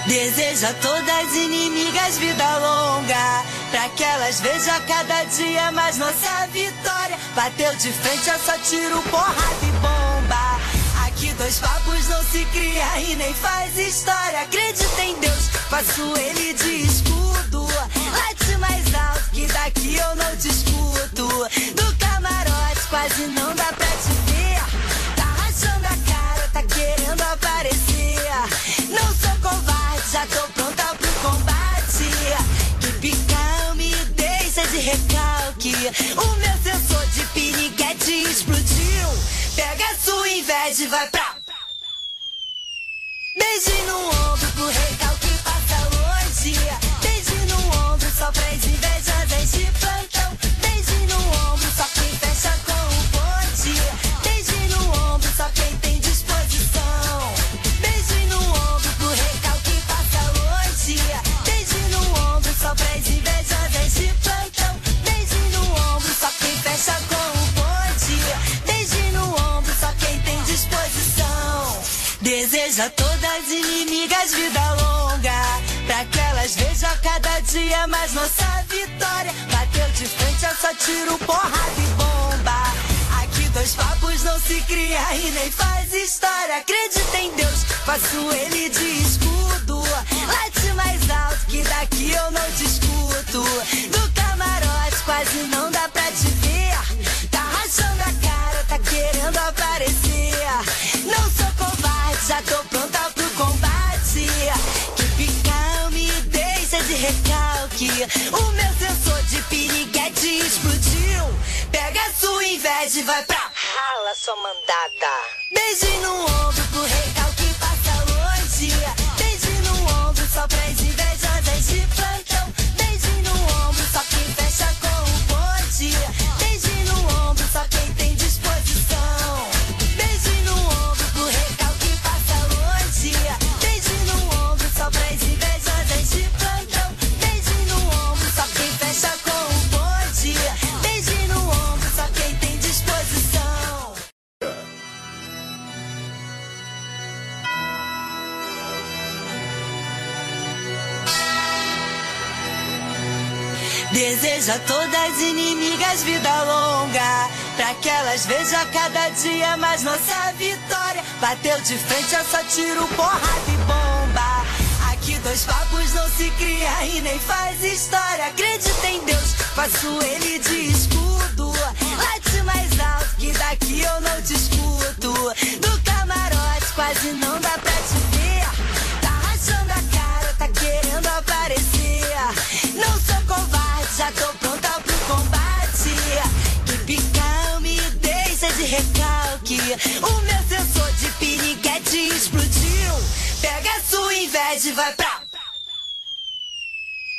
Desejo a todas as inimigas vida longa, pra que elas vejam cada dia mais nossa vitória. Bateu de frente, eu só tiro porrada e bomba. Aqui dois papos não se cria e nem faz história. Acredita em Deus, faço ele de escudo. Late mais alto que daqui eu não discuto. Do camarote quase não dá pra te ver. Tá rachando a cara, tá querendo aparecer. Não sou covarde, já tô pronta pro combate. Que pical me deixa de recalque. O meu sensor de piriguete explodiu. Pega a sua inveja e vai pra... Beijinho no ombro pro recalque passa longe. Beijinho no ombro só pra invejosas de plantão. Beijinho no ombro só quem fecha com o bonde. Beijinho no ombro só quem tem disposição. Beijinho no ombro pro recalque passa longe. Beijinho no ombro só pra invejosas de plantão. Beijinho no ombro só quem fecha com o bonde. Beijinho no ombro só quem tem disposição. Desejo a todas as inimigas vida longa, pra que elas vejam cada dia mais nossa vitória. Bateu de frente, eu só tiro porrada e bomba. Aqui dois papos não se cria e nem faz história. Acredita em Deus, faço ele de escudo. Late mais alto que daqui eu não discuto. Do camarote quase não dá pra te ver. Tá rachando a cara, tá querendo aparecer. Não sou covarde, já tô pronta pro combate. Que pical me deixa de recalque. O meu sensor de piriguete explodiu. Pega a sua inveja e vai pra... Rala, sua mandada. Beijinho no ombro pro recalque passa longe. Beijinho no ombro só pra invejosas de plantão. Beijinho no ombro só quem fecha com o bonde. Beijinho no ombro só quem tem disposição. Beijinho no ombro pro recalque passa longe. Beijinho no ombro só pra invejosas de plantão. Beijinho no ombro só quem fecha com o bonde. Beijinho no ombro só quem tem disposição. Desejo a todas as inimigas vida longa, pra que elas vejam cada dia mais nossa vitória. Bateu de frente, eu só tiro porrada e bomba. Aqui dois papos não se cria e nem faz história. Acredita em Deus, faço ele de escudo. Late mais alto que daqui eu não discuto. Do camarote quase não dá pra te ver. Tá rachando a cara, tá querendo aparecer. Não sou covarde, já tô pronta pro combate. Que pical me deixa de recalque. O meu sensor de piriguete explodiu. Pega a sua inveja e vai pra...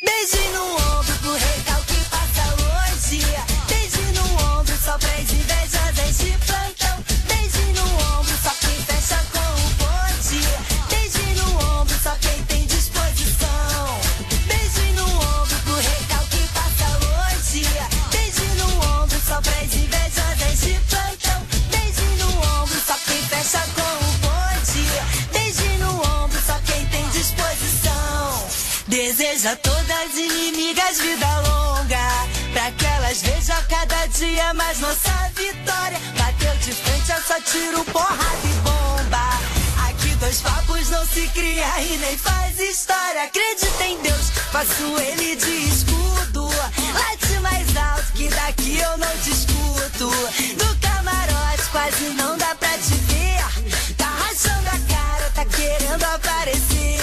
Beijinho no ombro pro recalque passa longe. Beijinho no ombro só pra invejosas de plantão. Beijinho no ombro só quem fecha com o bonde. Beijinho no ombro só quem tem disposição. Beijinho no ombro pro recalque passa longe. Beijinho no ombro só pra invejosas de plantão. Beijinho no ombro só quem fecha com o bonde. Beijinho no ombro só quem tem disposição. Desejo a todas as inimigas vida longa, pra que elas vejam cada dia mais nossa vitória. Bateu de frente, eu só tiro porrada e bomba. Aqui dois papos não se cria e nem faz história. Acredita em Deus, faço ele de escudo. Late mais alto que daqui eu não discuto. Do camarote quase não dá pra te ver. Tá rachando a cara, tá querendo aparecer.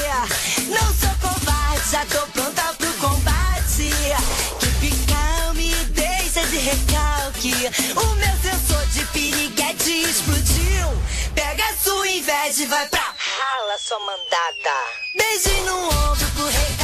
Não sou covarde, já tô pronta pro combate. Que pical me deixa de recalque. O meu sensor de piriguete explodiu. Pega a sua inveja e vai pra... Rala, sua mandada. Beijinho no ombro pro recalque